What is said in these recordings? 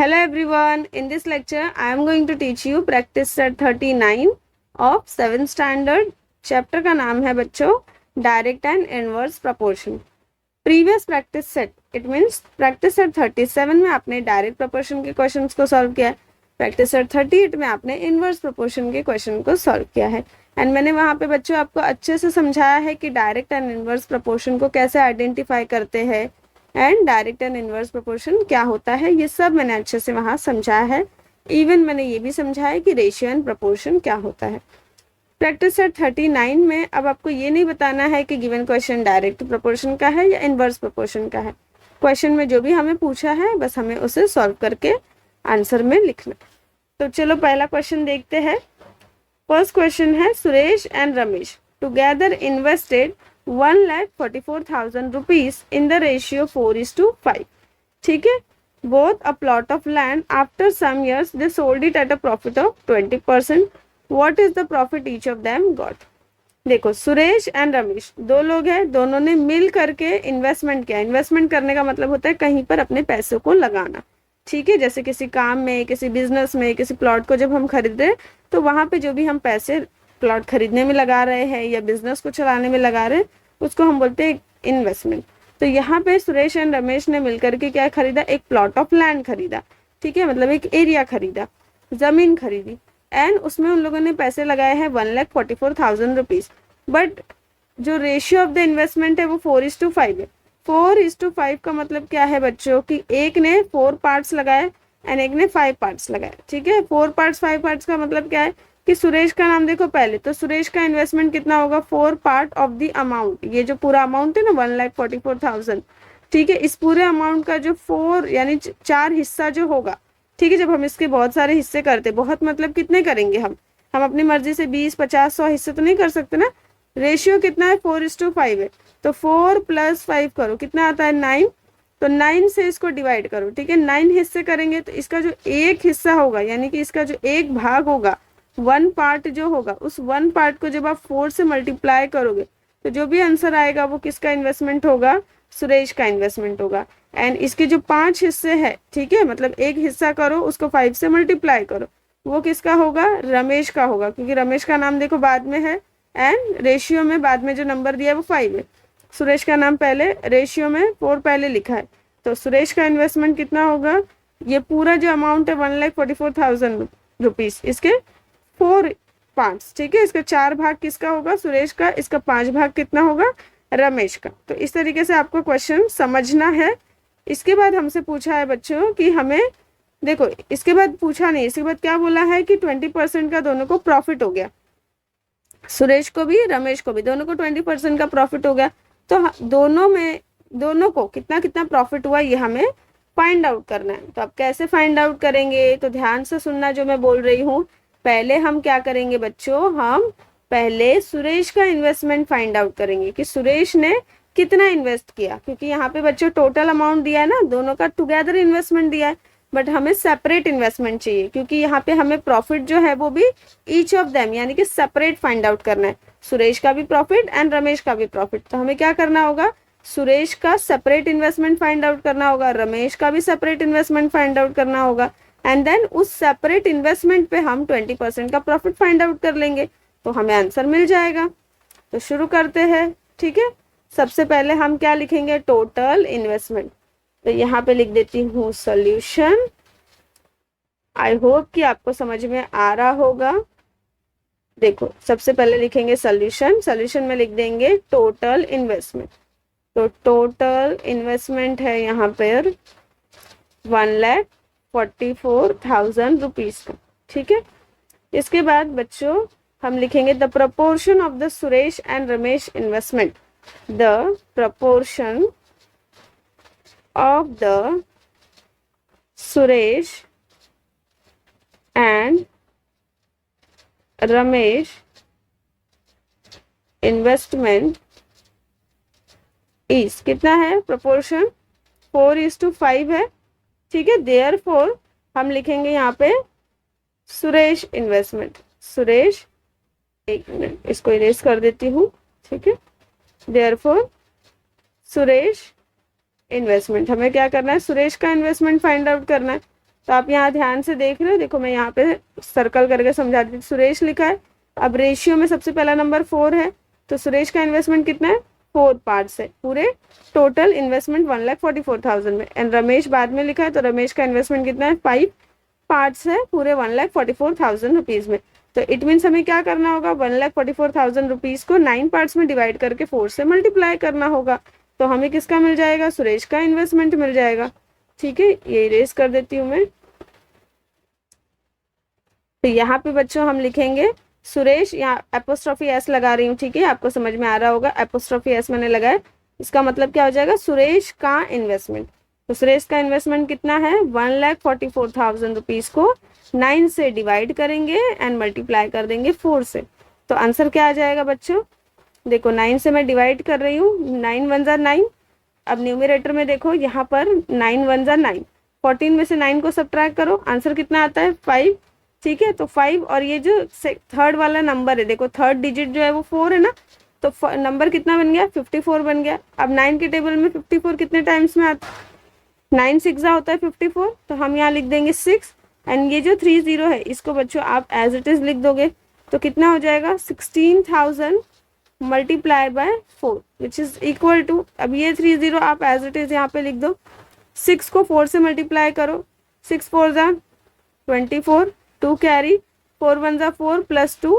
Hello everyone, in this lecture I am going to teach you practice set 39 of 7th standard. Chapter का नाम है बच्चों direct and inverse proportion. Previous practice set it means practice set 37 में आपने direct proportion के questions को solve किया है. प्रैक्टिस सेट 38 में आपने इनवर्स प्रपोर्शन के क्वेश्चन को सॉल्व किया है. एंड मैंने वहाँ पे बच्चों आपको अच्छे से समझाया है कि डायरेक्ट एंड इनवर्स प्रपोर्शन को कैसे आइडेंटिफाई करते हैं and direct and inverse proportion क्या होता है, ये सब मैंने अच्छे से वहाँ समझाया है. इवन मैंने ये भी समझाया कि रेशियो एंड प्रोपोर्शन क्या होता है. प्रैक्टिस सेट 39 में अब आपको ये नहीं बताना है कि गिवन क्वेश्चन डायरेक्ट प्रोपोर्शन का है या इनवर्स प्रोपोर्शन का है. क्वेश्चन में जो भी हमें पूछा है बस हमें उसे सॉल्व करके आंसर में लिखना. तो चलो पहला क्वेश्चन देखते हैं. फर्स्ट क्वेश्चन है Suresh and Ramesh together invested 1,44,000 rupees in the ratio 4:5. ठीक है. Both a plot of land. After some years they sold it at a profit of 20%. What is the profit each of them got? देखो Suresh and Ramesh दो लोग हैं, दोनों ने मिल करके investment किया. इन्वेस्टमेंट करने का मतलब होता है कहीं पर अपने पैसों को लगाना. ठीक है. जैसे किसी काम में, किसी बिजनेस में, किसी प्लॉट को जब हम खरीद रहे तो वहां पे जो भी हम पैसे प्लॉट खरीदने में लगा रहे हैं या बिजनेस को चलाने में लगा रहे हैं उसको हम बोलते हैं इन्वेस्टमेंट. तो यहाँ पे सुरेश एंड रमेश ने मिलकर के क्या खरीदा? एक प्लॉट ऑफ लैंड खरीदा. ठीक है. मतलब एक एरिया खरीदा, जमीन खरीदी एंड उसमें उन लोगों ने पैसे लगाए हैं 1,44,000 रुपीज. बट जो रेशियो ऑफ द इन्वेस्टमेंट है वो 4:5 है. 4:5 का मतलब क्या है बच्चों कि एक ने 4 पार्ट्स लगाए एंड एक ने 5 पार्ट्स लगाए. ठीक है. 4 पार्ट्स 5 पार्ट्स का मतलब क्या है कि सुरेश का नाम देखो पहले, तो सुरेश का इन्वेस्टमेंट कितना होगा? 4 पार्ट ऑफ द अमाउंट. ये जो पूरा अमाउंट है ना 1,44,000. ठीक है. इस पूरे अमाउंट का जो 4 यानी 4 हिस्सा जो होगा. ठीक है. जब हम इसके बहुत सारे हिस्से करते, बहुत मतलब कितने करेंगे हम अपनी मर्जी से 20, 50, 100 हिस्से तो नहीं कर सकते ना. रेशियो कितना है? 4:5 है. तो 4 + 5 करो, कितना आता है? 9. तो 9 से इसको डिवाइड करो. ठीक है. 9 हिस्से करेंगे तो इसका जो एक हिस्सा होगा यानी कि इसका जो एक भाग होगा, 1 पार्ट जो होगा, उस 1 पार्ट को जब आप 4 से मल्टीप्लाई करोगे तो जो भी आंसर आएगा वो किसका इन्वेस्टमेंट होगा? सुरेश का इन्वेस्टमेंट होगा. एंड इसके जो 5 हिस्से हैं, ठीक है, मतलब एक हिस्सा करो उसको 5 से मल्टीप्लाई करो, वो किसका होगा? रमेश का होगा. क्योंकि रमेश का नाम देखो बाद में है एंड रेशियो में बाद में जो नंबर दिया है वो 5 है. सुरेश का नाम पहले, रेशियो में 4 पहले लिखा है. तो सुरेश का इन्वेस्टमेंट कितना होगा? ये पूरा जो अमाउंट है 1,44,000 रुपीज, इसके 4 पार्ट्स. ठीक है. इसका 4 भाग किसका होगा? सुरेश का. इसका 5 भाग कितना होगा? रमेश का. तो इस तरीके से आपको क्वेश्चन समझना है. इसके बाद हमसे पूछा है बच्चों कि हमें देखो, इसके बाद पूछा नहीं, इसके बाद क्या बोला है कि 20% का दोनों को प्रॉफिट हो गया. सुरेश को भी रमेश को भी दोनों को 20% का प्रॉफिट हो गया. तो दोनों को कितना कितना प्रॉफिट हुआ ये हमें फाइंड आउट करना है. तो अब कैसे फाइंड आउट करेंगे? तो ध्यान से सुनना जो मैं बोल रही हूँ. पहले हम क्या करेंगे बच्चों? हम पहले सुरेश का इन्वेस्टमेंट फाइंड आउट करेंगे कि सुरेश ने कितना इन्वेस्ट किया. क्योंकि यहाँ पे बच्चों टोटल अमाउंट दिया है ना, दोनों का टुगेदर इन्वेस्टमेंट दिया है, बट हमें सेपरेट इन्वेस्टमेंट चाहिए क्योंकि यहाँ पे हमें प्रॉफिट जो है वो भी ईच ऑफ देम यानी कि सेपरेट फाइंड आउट करना है. सुरेश का भी प्रॉफिट एंड रमेश का भी प्रॉफिट. तो हमें क्या करना होगा? सुरेश का सेपरेट इन्वेस्टमेंट फाइंड आउट करना होगा, रमेश का भी सेपरेट इन्वेस्टमेंट फाइंड आउट करना होगा एंड देन उस सेपरेट इन्वेस्टमेंट पे हम 20% का प्रॉफिट फाइंड आउट कर लेंगे तो हमें आंसर मिल जाएगा. तो शुरू करते हैं. ठीक है. सबसे पहले हम क्या लिखेंगे? Total investment. तो यहाँ पे लिख देती हूँ सॉल्यूशन. आई होप कि आपको समझ में आ रहा होगा. देखो सबसे पहले लिखेंगे सॉल्यूशन. सॉल्यूशन में लिख देंगे टोटल इन्वेस्टमेंट. तो टोटल इन्वेस्टमेंट है यहाँ पर 1,44,000 रुपीज का. ठीक है. इसके बाद बच्चों हम लिखेंगे the proportion of the Suresh and Ramesh investment. The proportion of the Suresh and Ramesh investment is कितना है? प्रपोर्शन 4:5 है. ठीक है. देयरफॉर हम लिखेंगे यहाँ पे सुरेश इन्वेस्टमेंट. सुरेश, एक मिनट इसको इरेज कर देती हूँ. ठीक है. Therefore Suresh investment. हमें क्या करना है? सुरेश का इन्वेस्टमेंट फाइंड आउट करना है. तो आप यहाँ ध्यान से देख रहे हो, देखो मैं यहाँ पे सर्कल करके समझा दी। सुरेश लिखा है, अब रेशियो में सबसे पहला नंबर 4 है, तो सुरेश का इन्वेस्टमेंट कितना है, 4 पार्ट्स है, पूरे टोटल इन्वेस्टमेंट 1,44,000 में। एंड रमेश बाद में लिखा है, तो रमेश का इन्वेस्टमेंट कितना है, 5 पार्ट्स है पूरे 1,44,000 रुपीज में। तो इट मीन्स हमें क्या करना होगा, 1,44,000 रुपीज को 9 पार्ट्स में डिवाइड करके 4 से मल्टीप्लाई करना होगा। तो हमें किसका मिल जाएगा, सुरेश का इन्वेस्टमेंट मिल जाएगा। ठीक है, ये इरेज कर देती हूँ मैं। तो यहाँ पे बच्चों हम लिखेंगे सुरेश, यहाँ एपोस्ट्रोफी एस लगा रही हूँ, ठीक है, आपको समझ में आ रहा होगा, एपोस्ट्रोफी एस मैंने लगाया, इसका मतलब क्या हो जाएगा, सुरेश का इन्वेस्टमेंट। तो सुरेश का इन्वेस्टमेंट कितना है, 1,44,000 रुपीज को 9 से डिवाइड करेंगे एंड मल्टीप्लाई कर देंगे 4 से। तो आंसर क्या आ जाएगा बच्चों, देखो 9 से मैं डिवाइड कर रही हूँ, 9 1 जा 9। अब न्यूमरेटर में देखो यहाँ पर 9 1 जा 9, 14 में से 9 को सब्ट्रैक्ट करो, आंसर कितना आता है, 5। ठीक है, तो 5 और ये जो थर्ड वाला नंबर है, देखो थर्ड डिजिट जो है वो 4 है ना, तो नंबर कितना बन गया, 54 बन गया। अब 9 के टेबल में 54 कितने टाइम्स में आता है, 9 6 होता है 54, तो हम यहाँ लिख देंगे 6। एंड ये जो 30 है इसको बच्चों आप एज इट इज लिख दोगे, तो कितना हो जाएगा, 16,000 multiply by 4 which is equal to, अब ये 30 आप एज इट इज यहाँ पे लिख दो, 6 को 4 से मल्टीप्लाई करो, 6 4 जा 24, 2 कैरी, 4 1 जा 4 प्लस 2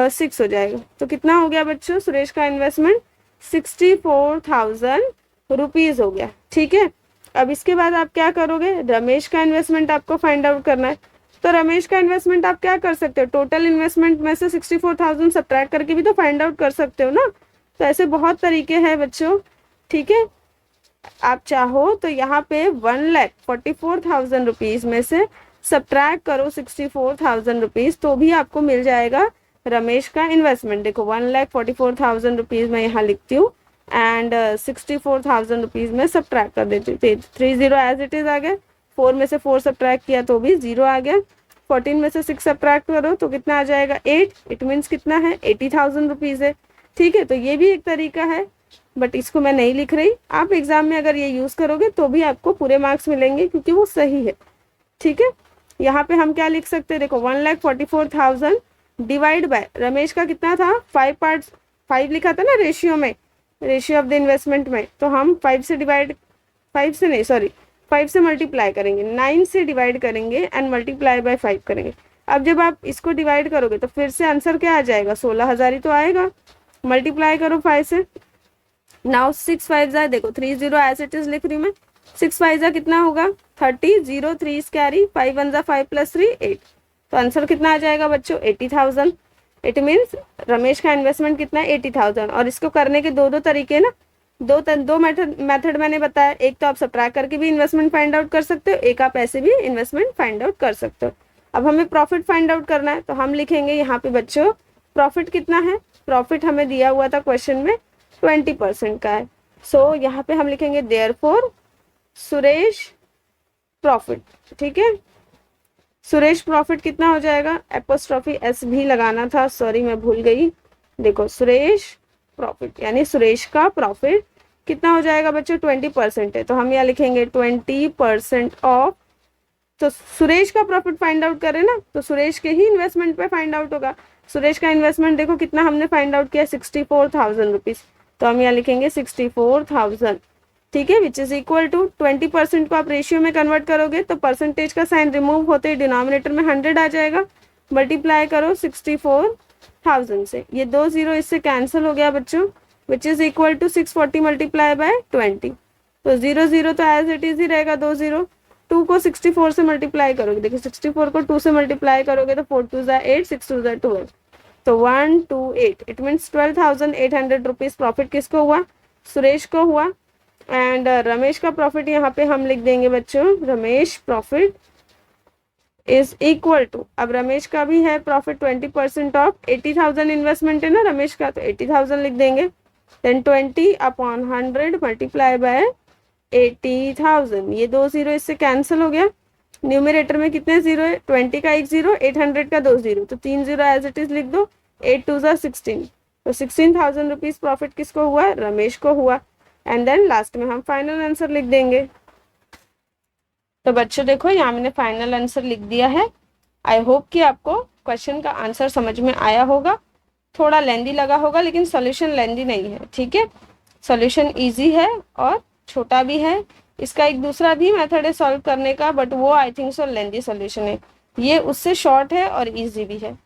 6 हो जाएगा। तो कितना हो गया बच्चों, सुरेश का इन्वेस्टमेंट 64,000 रुपीज हो गया। ठीक है, अब इसके बाद आप क्या करोगे, रमेश का इन्वेस्टमेंट आपको फाइंड आउट करना है। तो रमेश का इन्वेस्टमेंट आप क्या कर सकते हो, टोटल इन्वेस्टमेंट में से 64,000 सब्ट्रैक्ट करके भी तो फाइंड आउट कर सकते हो ना। तो ऐसे बहुत तरीके हैं बच्चों। ठीक है, आप चाहो तो यहाँ पे 1,44,000 रुपीज में से सब्ट्रैक्ट करो 64,000 रुपीज, तो भी आपको मिल जाएगा रमेश का इन्वेस्टमेंट। देखो 1,44,000 रुपीज मैं यहाँ लिखती हूँ एंड 64,000 रुपीज में सब्ट्रैक्ट कर देती हूँ। 30 एज इट इज आ गया, 4 में से 4 सब्ट्रैक्ट किया तो भी 0 आ गया, 14 में से 6 सब्ट्रैक्ट करो तो कितना आ जाएगा, 8। इट मीन्स कितना है, 80,000 रुपीज है। ठीक है, तो ये भी एक तरीका है, बट इसको मैं नहीं लिख रही। आप एग्जाम में अगर ये यूज करोगे तो भी आपको पूरे मार्क्स मिलेंगे क्योंकि वो सही है। ठीक है, यहाँ पे हम क्या लिख सकते हैं, देखो 1,44,000 डिवाइड बाय, रमेश का कितना था, 5 पार्ट्स, 5 लिखा था ना रेशियो में, रेशियो ऑफ द इन्वेस्टमेंट में, तो हम 5 से डिवाइड, 5 से नहीं सॉरी 5 से मल्टीप्लाई करेंगे, 9 से डिवाइड करेंगे एंड मल्टीप्लाई बाय 5 करेंगे। अब जब आप इसको डिवाइड करोगे तो फिर से आंसर क्या आ जाएगा, 16,000 ही तो आएगा। मल्टीप्लाई करो 5 से, नाउ 6 5 जा, देखो 30 एज इट इज लिख रही हूँ मैं, 6 5 जा कितना होगा, 30, 0 3 कैरी, 5 1 जा 5 प्लस 3 8। तो आंसर कितना आ जाएगा बच्चों, 80,000। इट मीन्स रमेश का इन्वेस्टमेंट कितना है, 80,000। और इसको करने के दो तरीके ना, दो मेथड मैंने बताया, एक तो आप सब्ट्रैक्ट करके भी इन्वेस्टमेंट फाइंड आउट कर सकते हो, एक आप ऐसे भी इन्वेस्टमेंट फाइंड आउट कर सकते हो। अब हमें प्रॉफिट फाइंड आउट करना है, तो हम लिखेंगे यहाँ पे बच्चों प्रॉफिट कितना है, प्रॉफिट हमें दिया हुआ था क्वेश्चन में 20% का है। सो यहाँ पे हम लिखेंगे देयरफॉर सुरेश प्रॉफिट। ठीक है, सुरेश प्रॉफिट कितना हो जाएगा, एपोस्ट्रॉफी एस भी लगाना था, सॉरी मैं भूल गई। देखो सुरेश प्रॉफिट यानी सुरेश का प्रॉफिट कितना हो जाएगा बच्चों, 20% है, तो हम यहाँ लिखेंगे 20% ऑफ। तो सुरेश का प्रॉफिट फाइंड आउट करें ना, तो सुरेश के ही इन्वेस्टमेंट पे फाइंड आउट होगा। सुरेश का इन्वेस्टमेंट देखो कितना हमने फाइंड आउट किया, 64,000 रुपीज, तो हम यहाँ लिखेंगे 64,000। ठीक है, विच इज इक्वल टू 20% को आप रेशियो में कन्वर्ट करोगे तो परसेंटेज का साइन रिमूव होते ही डिनोमिनेटर में 100 आ जाएगा। मल्टीप्लाई करो 64,000 से, ये 2 0 इससे कैंसिल हो गया बच्चों, which is equal to 640 multiply by 20। तो 0 0 तो एज इट इज ही रहेगा, 2 0। 2 को 64 से मल्टीप्लाई करोगे, देखिए 64 को 2 से मल्टीप्लाई करोगे तो 4 2 8, 6 2 12, तो 128। इट मीन्स 12,800 रुपीज प्रॉफिट किसको हुआ, सुरेश को हुआ। एंड रमेश का प्रॉफिट यहाँ पे हम लिख देंगे बच्चों, Ramesh profit is equal to, अब रमेश का भी है प्रॉफिट 20% ऑफ 80,000 इन्वेस्टमेंट है ना रमेश का, तो 80,000 लिख देंगे, देन 20/100 मल्टीप्लाई बाय 80,000। ये 2 0 इससे कैंसिल हो गया। न्यूमरेटर में कितने 0 है, 20 का 1 0, 800 का 2 0, तो 3 0 एज इट इज लिख दो, 8 2 16। तो 16,000 रुपीज प्रॉफिट किसको हुआ, रमेश को हुआ। एंड देन लास्ट में हम फाइनल आंसर लिख देंगे। तो बच्चों देखो यहाँ मैंने फाइनल आंसर लिख दिया है। आई होप कि आपको क्वेश्चन का आंसर समझ में आया होगा। थोड़ा लेंदी लगा होगा लेकिन सॉल्यूशन लेंदी नहीं है, ठीक है। सॉल्यूशन इजी है और छोटा भी है। इसका एक दूसरा भी मेथड है सॉल्व करने का, बट वो I think so lengthy solution है। ये उससे शॉर्ट है और इजी भी है।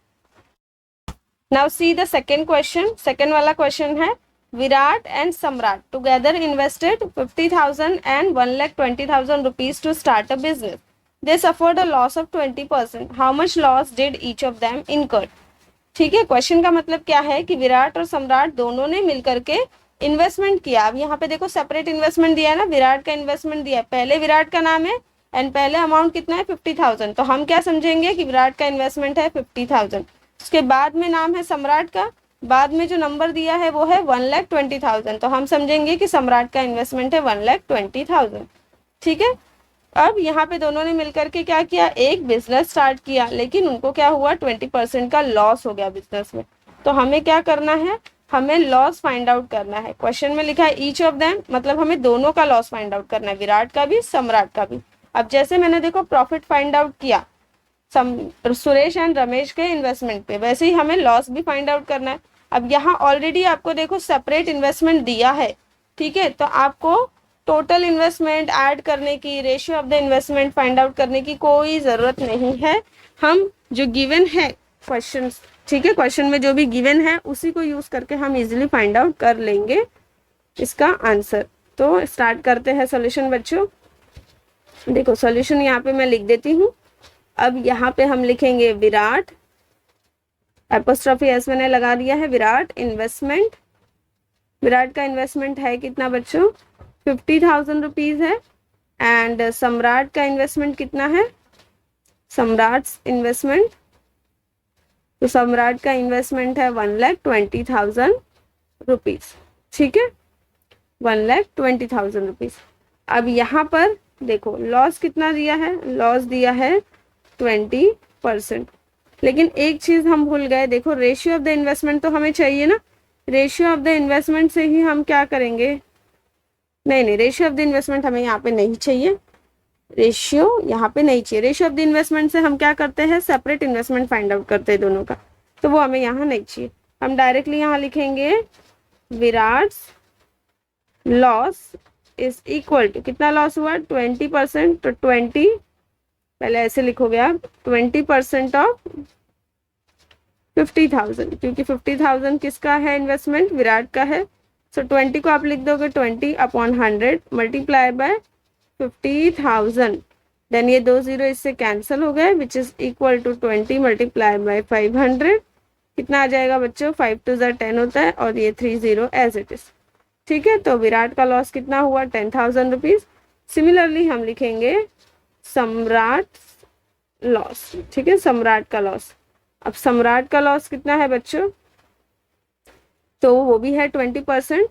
Now see the second question. Second वाला क्वेश्चन है, विराट एंड सम्राट together invested 50,000 and 1,20,000 rupees to start a business. They suffered a loss of 20%. How much loss did each of them incur? ठीक है, question का मतलब क्या है कि विराट और सम्राट दोनों ने मिलकर के इन्वेस्टमेंट किया। अब यहाँ पे देखो सेपरेट इन्वेस्टमेंट दिया है ना, विराट का इन्वेस्टमेंट दिया है, पहले विराट का नाम है एंड पहले अमाउंट कितना है 50,000, तो हम क्या समझेंगे कि विराट का इन्वेस्टमेंट है 50,000। उसके बाद में नाम है सम्राट का, बाद में जो नंबर दिया है वो है 1,20,000, तो हम समझेंगे कि सम्राट का इन्वेस्टमेंट है 1,20,000। ठीक है। अब यहाँ पे दोनों ने मिलकर के क्या किया, एक बिजनेस स्टार्ट किया, लेकिन उनको क्या हुआ 20% का लॉस हो गया बिजनेस में। तो हमें क्या करना है, हमें लॉस फाइंड आउट करना है। क्वेश्चन में लिखा है ईच ऑफ देम, मतलब हमें दोनों का लॉस फाइंड आउट करना है, विराट का भी सम्राट का भी। अब जैसे मैंने देखो प्रॉफिट फाइंड आउट किया सुरेश एंड रमेश के इन्वेस्टमेंट पे, वैसे ही हमें लॉस भी फाइंड आउट करना है। अब यहाँ ऑलरेडी आपको देखो सेपरेट इन्वेस्टमेंट दिया है, ठीक है, तो आपको टोटल इन्वेस्टमेंट ऐड करने की, ratio of the investment find out करने की कोई ज़रूरत नहीं है। हम जो गिवन है क्वेश्चन, ठीक है, क्वेश्चन में जो भी गिवन है उसी को यूज़ करके हम इजीली फाइंड आउट कर लेंगे इसका आंसर। तो स्टार्ट करते हैं सॉल्यूशन बच्चों। देखो सॉल्यूशन यहाँ पे मैं लिख देती हूँ। अब यहाँ पे हम लिखेंगे विराट, एपोस्ट्रॉफी एस मैंने लगा दिया है, विराट इन्वेस्टमेंट। विराट का इन्वेस्टमेंट है कितना बच्चों, 50,000 रुपीज है। एंड सम्राट का इन्वेस्टमेंट कितना है, सम्राट इन्वेस्टमेंट, तो सम्राट का इन्वेस्टमेंट है 1,20,000 रुपीज। ठीक है, 1,20,000 रुपीज। अब यहाँ पर देखो लॉस कितना दिया है, लॉस दिया है 20%। लेकिन एक चीज हम भूल गए, देखो रेशियो ऑफ द इन्वेस्टमेंट तो हमें चाहिए ना, रेशियो ऑफ द इन्वेस्टमेंट से ही हम क्या करेंगे, नहीं रेशियो ऑफ द इन्वेस्टमेंट हमें यहाँ पे नहीं चाहिए, रेशियो यहाँ पे नहीं चाहिए। रेशियो ऑफ द इन्वेस्टमेंट से हम क्या करते हैं, सेपरेट इन्वेस्टमेंट फाइंड आउट करते हैं दोनों का, तो वो हमें यहाँ नहीं चाहिए। हम डायरेक्टली यहाँ लिखेंगे Virat loss is equal to, कितना लॉस हुआ 20%, तो 20 पहले ऐसे लिखोगे आप, 20% ऑफ 50,000, क्योंकि 50,000 किसका है इन्वेस्टमेंट, विराट का है। सो 20 को आप लिख दोगे 20/100 मल्टीप्लाई बाय 50,000, देन ये 2 जीरो इससे कैंसिल हो गए, which is equal to 20 multiply by 500। कितना आ जाएगा बच्चों, 5 2 10 होता है और ये 3 0 एज इट इज। ठीक है, तो विराट का लॉस कितना हुआ 10,000 रुपीज। सिमिलरली हम लिखेंगे सम्राट लॉस, ठीक है, सम्राट का लॉस। अब सम्राट का लॉस कितना है बच्चों, तो वो भी है 20%।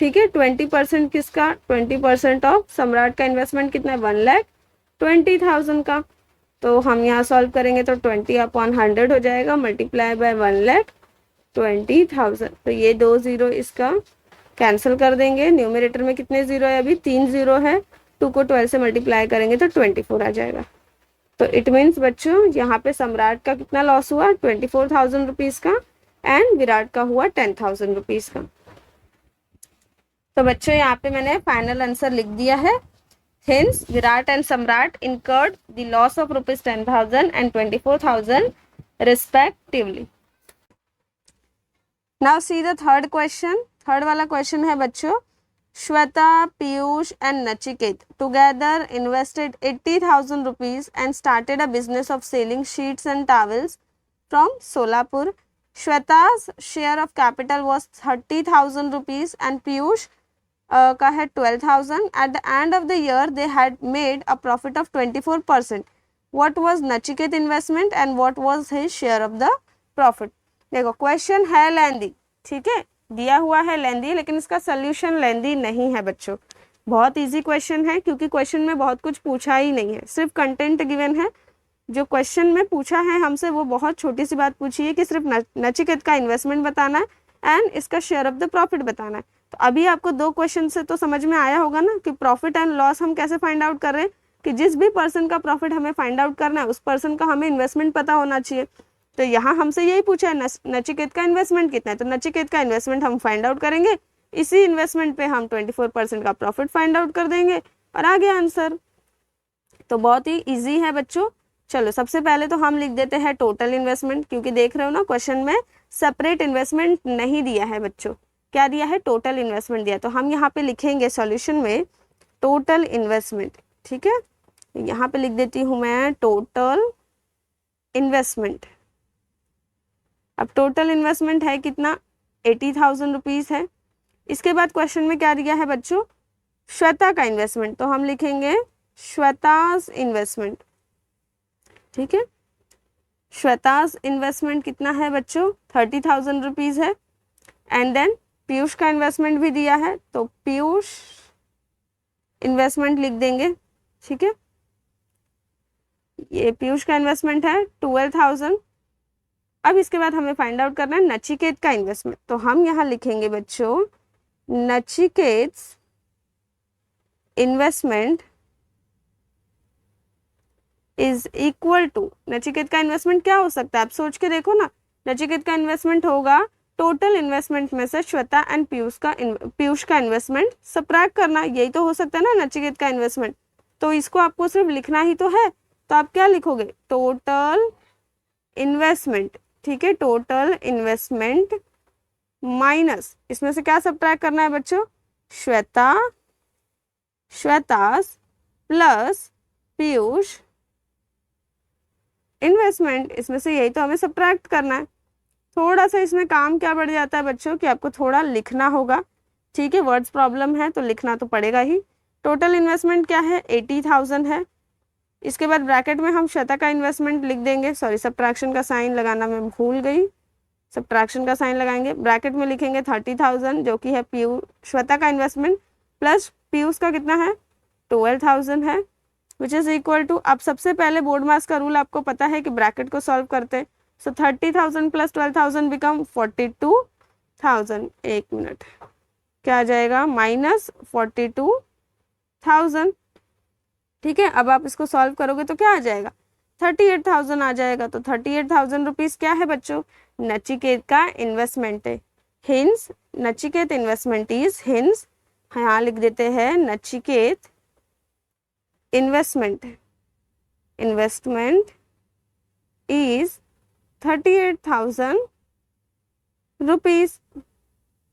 ठीक है, 20% किसका, 20% ऑफ सम्राट का इन्वेस्टमेंट कितना है 1,20,000 का। तो हम यहाँ सॉल्व करेंगे तो 20/100 हो जाएगा मल्टीप्लाई बाय 1,20,000। तो ये 2 जीरो इसका कैंसिल कर देंगे। न्यूमरेटर में कितने जीरो है, अभी 3 जीरो है, 2 को 12 से मल्टीप्लाई करेंगे तो 24 आ जाएगा। तो इट मीन्स बच्चों यहाँ पे सम्राट का कितना लॉस हुआ 24,000 रुपीज का, एंड विराट का हुआ 10,000 रुपीज का। तो बच्चों यहाँ पे मैंने फाइनल आंसर लिख दिया है। Hence, Virat and Samrat incurred the loss of rupees 10,000 and 24,000 respectively. Now see the third question. Third वाला क्वेश्चन है बच्चों, Shweta, Piyush and Nachiket together invested 80,000 rupees and started a business of selling sheets and towels from Solapur. Shweta's share of capital was 30,000 rupees and Piyush का है 12,000. At the end of the year they had made a profit of 24%. What was Nachiket investment and what was his share of the profit? देखो question है लेंदी, ठीक है, दिया हुआ है लेंदी, लेकिन इसका सोल्यूशन लेंदी नहीं है बच्चों। बहुत इजी क्वेश्चन है, क्योंकि क्वेश्चन में बहुत कुछ पूछा ही नहीं है, सिर्फ कंटेंट गिवन है। जो क्वेश्चन में पूछा है हमसे वो बहुत छोटी सी बात पूछी है कि सिर्फ नचिकेत का इन्वेस्टमेंट बताना है एंड इसका शेयर ऑफ द प्रॉफिट बताना है। तो अभी आपको 2 क्वेश्चन से तो समझ में आया होगा ना कि प्रॉफिट एंड लॉस हम कैसे फाइंड आउट कर रहे हैं। कि जिस भी पर्सन का प्रॉफिट हमें फाइंड आउट करना है उस पर्सन का हमें इन्वेस्टमेंट पता होना चाहिए। तो यहाँ हमसे यही पूछा है नचिकेत का इन्वेस्टमेंट कितना है, तो नचिकेत का इन्वेस्टमेंट हम फाइंड आउट करेंगे, इसी इन्वेस्टमेंट पे हम 24% का प्रॉफिट फाइंड आउट कर देंगे और आ गया आंसर। तो बहुत ही इजी है बच्चों। चलो सबसे पहले तो हम लिख देते हैं टोटल इन्वेस्टमेंट, क्योंकि देख रहे हो ना क्वेश्चन में सेपरेट इन्वेस्टमेंट नहीं दिया है बच्चों, क्या दिया है, टोटल इन्वेस्टमेंट दिया। तो हम यहाँ पे लिखेंगे सॉल्यूशन में टोटल इन्वेस्टमेंट, ठीक है। यहाँ पे लिख देती हूँ मैं टोटल इन्वेस्टमेंट। अब टोटल इन्वेस्टमेंट है कितना, 80,000 रुपीज़ है। इसके बाद क्वेश्चन में क्या दिया है बच्चों, श्वेता का इन्वेस्टमेंट, तो हम लिखेंगे श्वेताज इन्वेस्टमेंट, ठीक है। श्वेताज इन्वेस्टमेंट कितना है बच्चों, 30,000 रुपीज़ है। एंड देन पीयूष का इन्वेस्टमेंट भी दिया है, तो पीयूष इन्वेस्टमेंट लिख देंगे, ठीक है। ये पीयूष का इन्वेस्टमेंट है 12,000। अब इसके बाद हमें फाइंड आउट करना है नचिकेत का इन्वेस्टमेंट, तो हम यहाँ लिखेंगे बच्चों Nachiket investment is equal to, Nachiket का इन्वेस्टमेंट क्या हो सकता है, आप सोच के देखो ना। नचिकेत का इन्वेस्टमेंट होगा टोटल इन्वेस्टमेंट में से श्वेता एंड पीयूष का इन्वेस्टमेंट सब्ट्रैक्ट करना, यही तो हो सकता है ना नचिकेत का इन्वेस्टमेंट। तो इसको आपको सिर्फ लिखना ही तो है, तो आप क्या लिखोगे, टोटल इन्वेस्टमेंट, ठीक है, टोटल इन्वेस्टमेंट माइनस, इसमें से क्या सब्ट्रैक्ट करना है बच्चों, श्वेतास प्लस पीयूष इन्वेस्टमेंट, इसमें से यही तो हमें सब्ट्रैक्ट करना है। थोड़ा सा इसमें काम क्या बढ़ जाता है बच्चों कि आपको थोड़ा लिखना होगा, ठीक है, वर्ड्स प्रॉब्लम है तो लिखना तो पड़ेगा ही। टोटल इन्वेस्टमेंट क्या है, 80,000 है। इसके बाद ब्रैकेट में हम श्वेता का इन्वेस्टमेंट लिख देंगे, सॉरी सब्ट्रैक्शन का साइन लगाना मैं भूल गई, सब्ट्रैक्शन का साइन लगाएंगे, ब्रैकेट में लिखेंगे 30,000 जो कि है श्वेता का इन्वेस्टमेंट, प्लस पीयूष का कितना है 12,000 है, विच इज इक्वल टू, अब सबसे पहले बोर्ड मास का रूल आपको पता है कि ब्रैकेट को सॉल्व करते हैं, सो 30,000 प्लस 12,000 बिकम 42,000। एक मिनट, क्या आ जाएगा, माइनस 42,000, ठीक है। अब आप इसको सॉल्व करोगे तो क्या आ जाएगा, 38,000 आ जाएगा। तो 38,000 रुपीज़ क्या है बच्चों, नचिकेत का इन्वेस्टमेंट है। Hints Nachiket investment is, hints यहाँ लिख देते हैं नचिकेत इन्वेस्टमेंट इज 38,000 रुपीज़।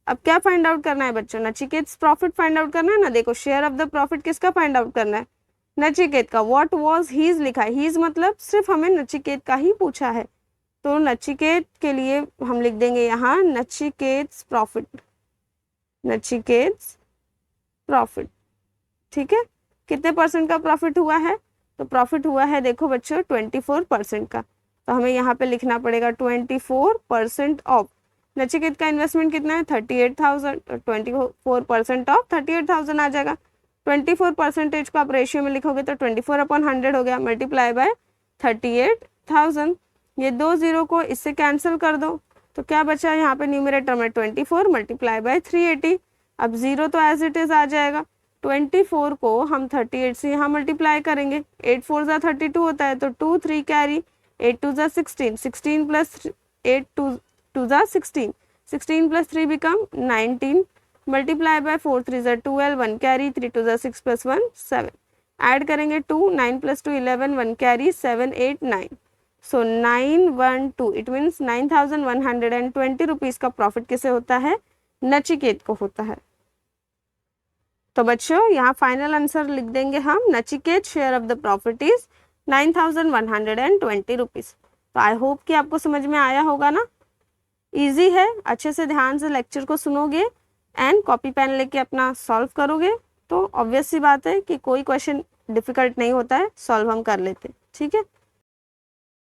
अब क्या फाइंड आउट करना है बच्चों, नचिकेत प्रॉफिट फाइंड आउट करना है ना। देखो शेयर ऑफ द प्रॉफिट किसका फाइंड आउट करना है, नचिकेत का। व्हाट वाज हीज लिखा है, हीज मतलब सिर्फ हमें नचिकेत का ही पूछा है, तो नचिकेत के लिए हम लिख देंगे यहाँ नचिकेत प्रॉफिट, नचिकेत प्रॉफिट, ठीक है। कितने परसेंट का प्रॉफिट हुआ है, तो प्रॉफिट हुआ है देखो बच्चों 24% का, तो हमें यहाँ पे लिखना पड़ेगा 24% ऑफ। नचिकेत का इन्वेस्टमेंट कितना है 38,000, 24% ऑफ 38,000 आ जाएगा। 24% को आप रेशियो में लिखोगे तो 24/100 हो गया, मल्टीप्लाई बाय 38,000। ये 2 0 को इससे कैंसिल कर दो, तो क्या बचा यहाँ पे न्यूमरेटर में 24 मल्टीप्लाई बाय 380। अब 0 तो एज इट इज आ जाएगा, 24 को हम 38 से यहाँ मल्टीप्लाई करेंगे, 8 4 जा 32 होता है, तो 2 3 कैरी, 8 2 जा 16, 16 प्लस 8 2 जा 16, 16 प्लस 3 बिकम 19, मल्टीप्लाई बाय 4 3 जा 12, 1 कैरी, 3 2 जा 6 प्लस 1 7, ऐड करेंगे 2, 9 plus 2 11, 1 carry 7 8 9, so 912, it means 9,120 rupees का प्रॉफिट किसे होता है, नचिकेत को होता है। तो बच्चों यहाँ फाइनल आंसर लिख देंगे हम, Nachiket share of the profit is 9,120 rupees. तो आई होप कि आपको समझ में आया होगा ना, इजी है, अच्छे से ध्यान से लेक्चर को सुनोगे एंड कॉपी पेन लेके अपना सॉल्व करोगे तो ऑब्वियस सी बात है कि कोई क्वेश्चन डिफिकल्ट नहीं होता है, सॉल्व हम कर लेते हैं, ठीक है।